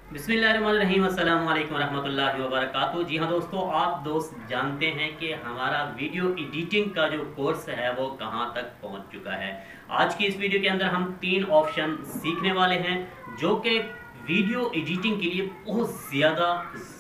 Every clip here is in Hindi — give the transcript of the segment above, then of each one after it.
बिस्मिल्लाहिर्रहमानिर्रहीम, अस्सलाम वालेकुम रहमतुल्लाहि व बरकातुहू। जी हाँ दोस्तों, आप दोस्त जानते हैं कि हमारा वीडियो एडिटिंग का जो कोर्स है वो कहाँ तक पहुँच चुका है। आज की इस वीडियो के अंदर हम 3 ऑप्शन सीखने वाले हैं जो कि वीडियो एडिटिंग के लिए बहुत ज़्यादा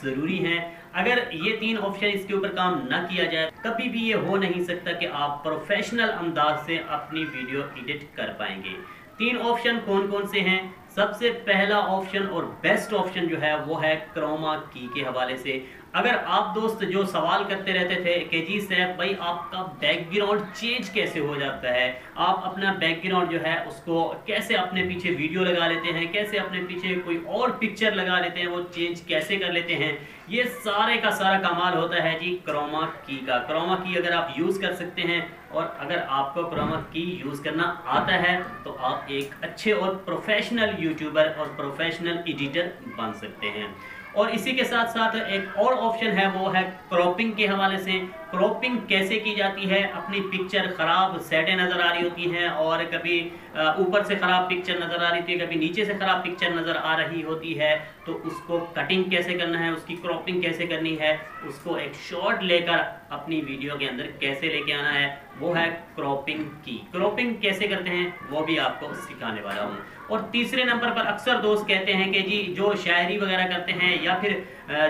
ज़रूरी हैं। अगर ये 3 ऑप्शन इसके ऊपर काम ना किया जाए कभी भी ये हो नहीं सकता कि आप प्रोफेशनल अंदाज से अपनी वीडियो एडिट कर पाएंगे। 3 ऑप्शन कौन कौन से हैं? सबसे पहला ऑप्शन और बेस्ट ऑप्शन जो है वो है क्रोमा की के हवाले से। अगर आप दोस्त जो सवाल करते रहते थे कि जी सैफ भाई आपका बैकग्राउंड चेंज कैसे हो जाता है, आप अपना बैकग्राउंड जो है उसको कैसे अपने पीछे वीडियो लगा लेते हैं, कैसे अपने पीछे कोई और पिक्चर लगा लेते हैं, वो चेंज कैसे कर लेते हैं, ये सारे का सारा कमाल होता है जी क्रोमा की का। क्रोमा की अगर आप यूज़ कर सकते हैं और अगर आपको क्रोमा की यूज़ करना आता है तो आप एक अच्छे और प्रोफेशनल यूट्यूबर और प्रोफेशनल एडिटर बन सकते हैं। और इसी के साथ साथ एक और ऑप्शन है वो है क्रॉपिंग के हवाले से। क्रॉपिंग कैसे की जाती है? अपनी पिक्चर ख़राब सेटें नज़र आ रही होती हैं और कभी ऊपर से ख़राब पिक्चर नज़र आ रही होती है, कभी नीचे से ख़राब पिक्चर नज़र आ रही होती है, तो उसको कटिंग कैसे करना है, उसकी क्रॉपिंग कैसे करनी है, उसको एक शॉट लेकर अपनी वीडियो के अंदर कैसे लेके आना है, वो है क्रॉपिंग की। क्रॉपिंग कैसे करते हैं वो भी आपको सिखाने वाला हूँ। और तीसरे नंबर पर अक्सर दोस्त कहते हैं कि जी जो शायरी वगैरह करते हैं या फिर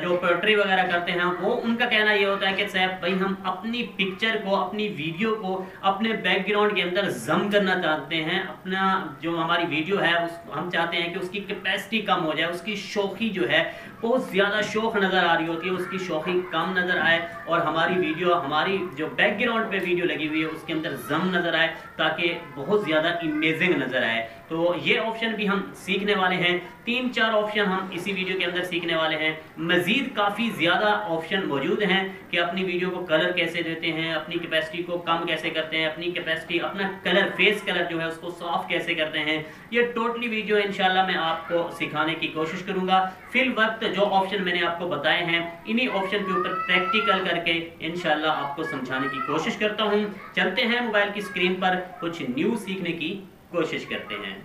जो पोएट्री वगैरह करते हैं वो उनका कहना ये होता है कि साहब भाई हम अपनी पिक्चर को, अपनी वीडियो को अपने बैकग्राउंड के अंदर जम करना चाहते हैं। अपना जो हमारी वीडियो है उस हम चाहते हैं कि उसकी कैपेसिटी कम हो जाए, उसकी शौखी जो है बहुत ज़्यादा शौक नज़र आ रही होती है, उसकी शौखी कम नज़र आए और हमारी वीडियो, हमारी जो बैकग्राउंड पे वीडियो लगी हुई है उसके अंदर जम नज़र आए ताकि बहुत ज़्यादा इमेजिंग नज़र आए। तो ये ऑप्शन भी हम सीखने वाले हैं। 3-4 ऑप्शन हम इसी वीडियो के अंदर सीखने वाले हैं। मज़ीद काफ़ी ज़्यादा ऑप्शन मौजूद हैं कि अपनी वीडियो को कलर कैसे देते हैं, अपनी कैपेसिटी को कम कैसे करते हैं, अपनी कैपेसिटी, अपना कलर, फेस कलर जो है उसको सॉफ्ट कैसे करते हैं। ये टोटली वीडियो इंशाल्लाह मैं आपको सिखाने की कोशिश करूँगा। फिल वक्त जो ऑप्शन मैंने आपको बताए हैं इन्हीं ऑप्शन के ऊपर प्रैक्टिकल करके इंशाल्लाह आपको समझाने की कोशिश करता हूँ। चलते हैं मोबाइल की स्क्रीन पर कुछ न्यू सीखने की कोशिश करते हैं।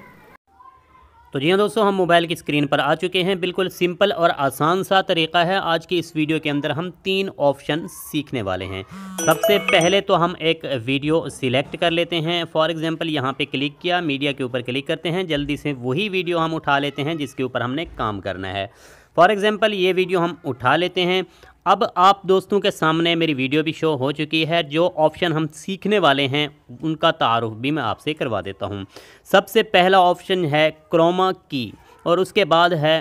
तो जी हाँ दोस्तों, हम मोबाइल की स्क्रीन पर आ चुके हैं। बिल्कुल सिंपल और आसान सा तरीका है। आज की इस वीडियो के अंदर हम 3 ऑप्शन सीखने वाले हैं। सबसे पहले तो हम एक वीडियो सिलेक्ट कर लेते हैं। फॉर एग्जांपल यहाँ पे क्लिक किया, मीडिया के ऊपर क्लिक करते हैं, जल्दी से वही वीडियो हम उठा लेते हैं जिसके ऊपर हमने काम करना है। फॉर एग्जांपल ये वीडियो हम उठा लेते हैं। अब आप दोस्तों के सामने मेरी वीडियो भी शो हो चुकी है। जो ऑप्शन हम सीखने वाले हैं उनका तारुफ भी मैं आपसे करवा देता हूं। सबसे पहला ऑप्शन है क्रोमा की और उसके बाद है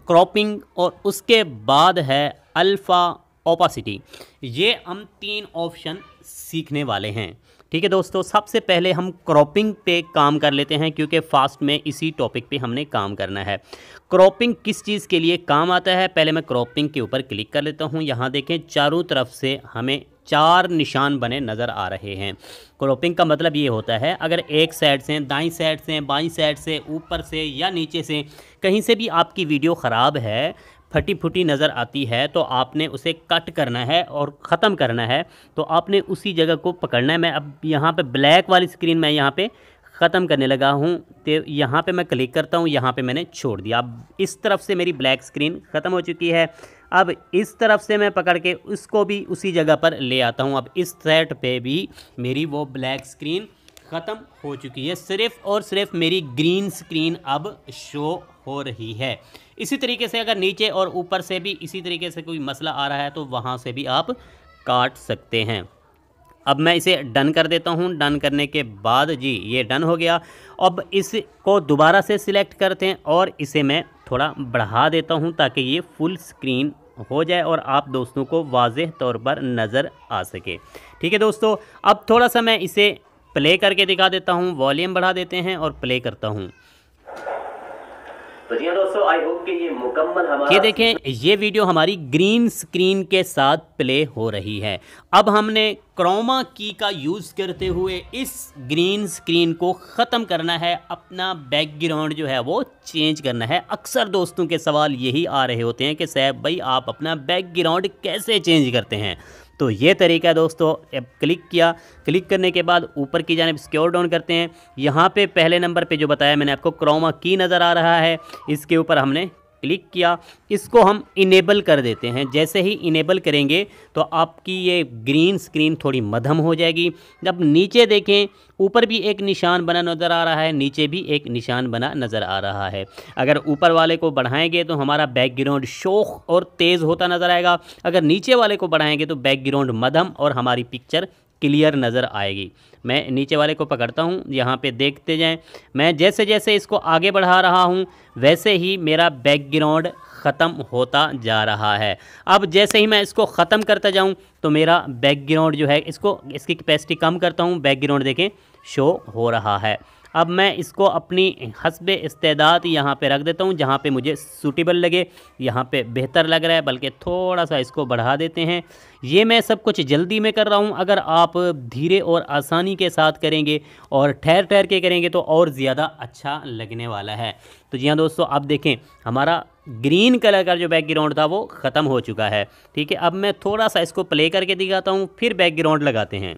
क्रॉपिंग और उसके बाद है अल्फ़ा ओपासिटी। ये हम 3 ऑप्शन सीखने वाले हैं। ठीक है दोस्तों, सबसे पहले हम क्रॉपिंग पे काम कर लेते हैं क्योंकि फास्ट में इसी टॉपिक पे हमने काम करना है। क्रॉपिंग किस चीज़ के लिए काम आता है? पहले मैं क्रॉपिंग के ऊपर क्लिक कर लेता हूँ। यहाँ देखें चारों तरफ से हमें 4 निशान बने नज़र आ रहे हैं। क्रॉपिंग का मतलब ये होता है अगर एक साइड से, दाईं साइड से, बाईं साइड से, ऊपर से या नीचे से कहीं से भी आपकी वीडियो ख़राब है, फटी फुटी नज़र आती है तो आपने उसे कट करना है और ख़त्म करना है। तो आपने उसी जगह को पकड़ना है। मैं अब यहाँ पे ब्लैक वाली स्क्रीन मैं यहाँ पे ख़त्म करने लगा हूँ तो यहाँ पे मैं क्लिक करता हूँ, यहाँ पे मैंने छोड़ दिया। अब इस तरफ से मेरी ब्लैक स्क्रीन ख़त्म हो चुकी है। अब इस तरफ से मैं पकड़ के उसको भी उसी जगह पर ले आता हूँ। अब इस साइड पे भी मेरी वो ब्लैक स्क्रीन ख़त्म हो चुकी है। सिर्फ़ और सिर्फ मेरी ग्रीन स्क्रीन अब शो हो रही है। इसी तरीके से अगर नीचे और ऊपर से भी इसी तरीके से कोई मसला आ रहा है तो वहाँ से भी आप काट सकते हैं। अब मैं इसे डन कर देता हूँ। डन करने के बाद जी ये डन हो गया। अब इसको दोबारा से सिलेक्ट करते हैं और इसे मैं थोड़ा बढ़ा देता हूँ ताकि ये फुल स्क्रीन हो जाए और आप दोस्तों को वाज़ेह तौर पर नज़र आ सके। ठीक है दोस्तों, अब थोड़ा सा मैं इसे प्ले करके दिखा देता हूँ। वॉल्यूम बढ़ा देते हैं और प्ले करता हूँ। तो जी हाँ दोस्तों, आई होप कि ये मुकम्मल हमारा, ये देखें ये वीडियो हमारी ग्रीन स्क्रीन के साथ प्ले हो रही है। अब हमने क्रोमा की का यूज़ करते हुए इस ग्रीन स्क्रीन को ख़त्म करना है, अपना बैकग्राउंड जो है वो चेंज करना है। अक्सर दोस्तों के सवाल यही आ रहे होते हैं कि साहब भाई आप अपना बैकग्राउंड कैसे चेंज करते हैं? तो ये तरीका है दोस्तों। अब क्लिक किया, क्लिक करने के बाद ऊपर की जानिब स्क्रॉल डाउन करते हैं। यहाँ पे पहले नंबर पे जो बताया मैंने आपको क्रोमा की नज़र आ रहा है, इसके ऊपर हमने क्लिक किया, इसको हम इनेबल कर देते हैं। जैसे ही इनेबल करेंगे तो आपकी ये ग्रीन स्क्रीन थोड़ी मध्यम हो जाएगी। जब नीचे देखें, ऊपर भी एक निशान बना नज़र आ रहा है, नीचे भी एक निशान बना नज़र आ रहा है। अगर ऊपर वाले को बढ़ाएंगे तो हमारा बैकग्राउंड शोख और तेज़ होता नज़र आएगा, अगर नीचे वाले को बढ़ाएंगे तो बैकग्राउंड मध्यम और हमारी पिक्चर क्लियर नज़र आएगी। मैं नीचे वाले को पकड़ता हूँ, यहाँ पे देखते जाएं। मैं जैसे जैसे इसको आगे बढ़ा रहा हूँ वैसे ही मेरा बैकग्राउंड ख़त्म होता जा रहा है। अब जैसे ही मैं इसको ख़त्म करता जाऊँ तो मेरा बैकग्राउंड जो है, इसकी कैपेसिटी कम करता हूँ, बैकग्राउंड देखें शो हो रहा है। अब मैं इसको अपनी हस्बे इस्तेदाद यहाँ पे रख देता हूँ, जहाँ पे मुझे सूटेबल लगे। यहाँ पे बेहतर लग रहा है, बल्कि थोड़ा सा इसको बढ़ा देते हैं। ये मैं सब कुछ जल्दी में कर रहा हूँ, अगर आप धीरे और आसानी के साथ करेंगे और ठहर ठहर के करेंगे तो और ज़्यादा अच्छा लगने वाला है। तो जी हाँ दोस्तों, अब देखें हमारा ग्रीन कलर का जो बैकग्राउंड था वो ख़त्म हो चुका है। ठीक है, अब मैं थोड़ा सा इसको प्ले करके दिखाता हूँ, फिर बैकग्राउंड लगाते हैं।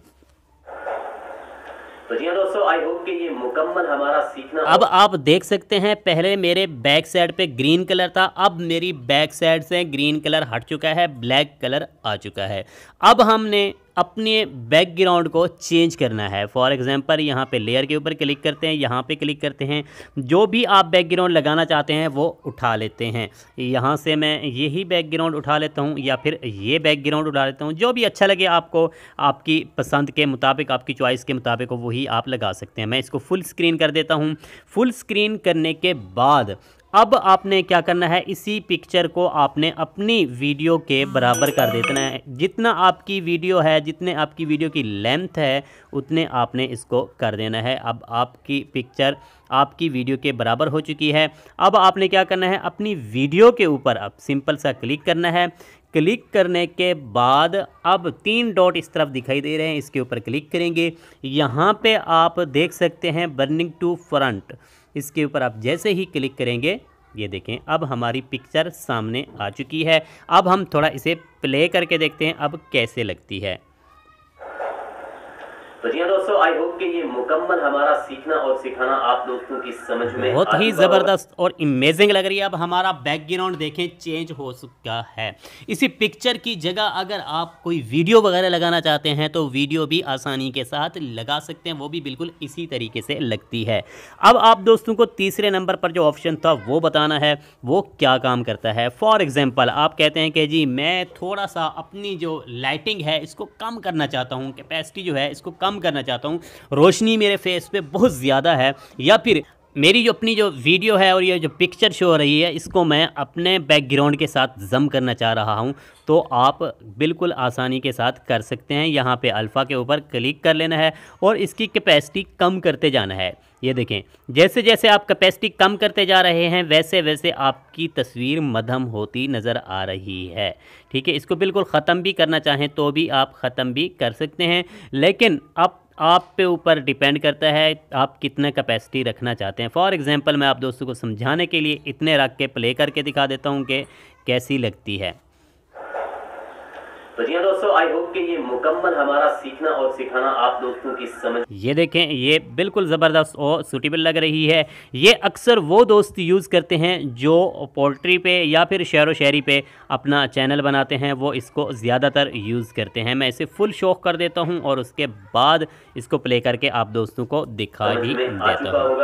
तो जी हाँ दोस्तों, आई होप कि ये मुकम्मल हमारा सीखना। अब आप देख सकते हैं पहले मेरे बैक साइड पे ग्रीन कलर था, अब मेरी बैक साइड से ग्रीन कलर हट चुका है, ब्लैक कलर आ चुका है। अब हमने अपने बैकग्राउंड को चेंज करना है। फॉर एग्जांपल यहाँ पे लेयर के ऊपर क्लिक करते हैं, यहाँ पे क्लिक करते हैं, जो भी आप बैकग्राउंड लगाना चाहते हैं वो उठा लेते हैं। यहाँ से मैं यही बैकग्राउंड उठा लेता हूँ या फिर ये बैकग्राउंड उठा लेता हूँ, जो भी अच्छा लगे आपको, आपकी पसंद के मुताबिक, आपकी चॉइस के मुताबिक वही आप लगा सकते हैं। मैं इसको फुल स्क्रीन कर देता हूँ। फुल स्क्रीन करने के बाद अब आपने क्या करना है, इसी पिक्चर को आपने अपनी वीडियो के बराबर कर देना है। जितना आपकी वीडियो है, जितने आपकी वीडियो की लेंथ है, उतने आपने इसको कर देना है। अब आपकी पिक्चर आपकी वीडियो के बराबर हो चुकी है। अब आपने क्या करना है, अपनी वीडियो के ऊपर अब सिंपल सा क्लिक करना है। क्लिक करने के बाद अब 3 डॉट इस तरफ दिखाई दे रहे हैं, इसके ऊपर क्लिक करेंगे। यहाँ पे आप देख सकते हैं बर्निंग टू फ्रंट, इसके ऊपर आप जैसे ही क्लिक करेंगे, ये देखें अब हमारी पिक्चर सामने आ चुकी है। अब हम थोड़ा इसे प्ले करके देखते हैं अब कैसे लगती है। तो जी हाँ दोस्तों, आई होप कि ये मुकम्मल हमारा सीखना और सिखाना आप दोस्तों की समझ में बहुत ही ज़बरदस्त और इमेजिंग लग रही है। अब हमारा बैकग्राउंड देखें चेंज हो चुका है। इसी पिक्चर की जगह अगर आप कोई वीडियो वगैरह लगाना चाहते हैं तो वीडियो भी आसानी के साथ लगा सकते हैं, वो भी बिल्कुल इसी तरीके से लगती है। अब आप दोस्तों को तीसरे नंबर पर जो ऑप्शन था वो बताना है, वो क्या काम करता है। फॉर एग्जाम्पल आप कहते हैं कि जी मैं थोड़ा सा अपनी जो लाइटिंग है इसको कम करना चाहता हूँ, कैपेसिटी जो है इसको कम करना चाहता हूँ, रोशनी मेरे फेस पे बहुत ज़्यादा है, या फिर मेरी जो अपनी जो वीडियो है और ये जो पिक्चर शो हो रही है इसको मैं अपने बैकग्राउंड के साथ जम करना चाह रहा हूँ, तो आप बिल्कुल आसानी के साथ कर सकते हैं। यहाँ पे अल्फ़ा के ऊपर क्लिक कर लेना है और इसकी कैपेसिटी कम करते जाना है। ये देखें जैसे जैसे आप कैपेसिटी कम करते जा रहे हैं वैसे वैसे आपकी तस्वीर मध्यम होती नज़र आ रही है। ठीक है, इसको बिल्कुल ख़त्म भी करना चाहें तो भी आप ख़त्म भी कर सकते हैं, लेकिन अब आप पे ऊपर डिपेंड करता है आप कितना कैपेसिटी रखना चाहते हैं। फॉर एग्जांपल मैं आप दोस्तों को समझाने के लिए इतने रख के प्ले करके दिखा देता हूं कि कैसी लगती है। तो जी हाँ दोस्तों, आई होप कि ये मुकम्मल हमारा सीखना और सिखाना आप दोस्तों की समझ। ये देखें ये बिल्कुल ज़बरदस्त और सूटेबल लग रही है। ये अक्सर वो दोस्त यूज़ करते हैं जो पोल्ट्री पे या फिर शेर व शायरी पे अपना चैनल बनाते हैं, वो इसको ज़्यादातर यूज़ करते हैं। मैं इसे फुल शौक कर देता हूँ और उसके बाद इसको प्ले करके आप दोस्तों को दिखा भी देता हूँ।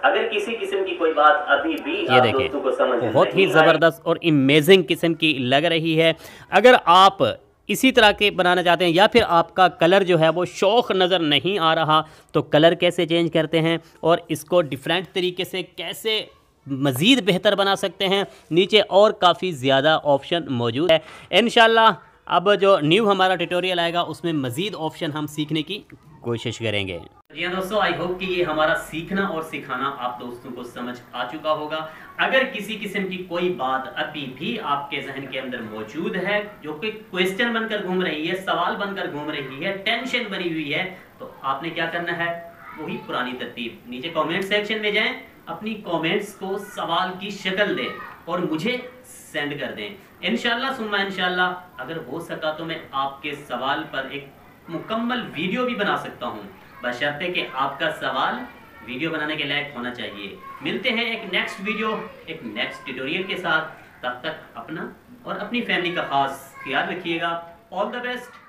अगर किसी किस्म की कोई बात अभी भी ये देखें बहुत ही ज़बरदस्त और इमेजिंग किस्म की लग रही है। अगर आप इसी तरह के बनाना चाहते हैं या फिर आपका कलर जो है वो शौक नज़र नहीं आ रहा, तो कलर कैसे चेंज करते हैं और इसको डिफरेंट तरीके से कैसे मज़ीद बेहतर बना सकते हैं, नीचे और काफ़ी ज़्यादा ऑप्शन मौजूद है। इंशाल्लाह अब जो न्यू हमारा ट्यूटोरियल आएगा उसमें मज़ीद ऑप्शन हम सीखने की कोशिश करेंगे। जी हाँ दोस्तों, आई होप कि ये हमारा सीखना और सिखाना आप दोस्तों को समझ आ चुका होगा। अगर किसी किस्म की कोई बात अभी भी आपके जहन के अंदर मौजूद है, जो कि क्वेश्चन बनकर घूम रही है, सवाल बनकर घूम रही है, टेंशन बनी हुई है, तो आपने क्या करना है, वही पुरानी तरतीब, नीचे कमेंट सेक्शन में जाएं, अपनी कमेंट्स को सवाल की शक्ल दें और मुझे सेंड कर दें। इंशाल्लाह सुम्मा इंशाल्लाह अगर हो सका तो मैं आपके सवाल पर एक मुकम्मल वीडियो भी बना सकता हूं, बशर्ते कि आपका सवाल वीडियो बनाने के लायक होना चाहिए। मिलते हैं एक नेक्स्ट वीडियो, एक नेक्स्ट ट्यूटोरियल के साथ। तब तक अपना और अपनी फैमिली का खास ख्याल रखिएगा। All the best.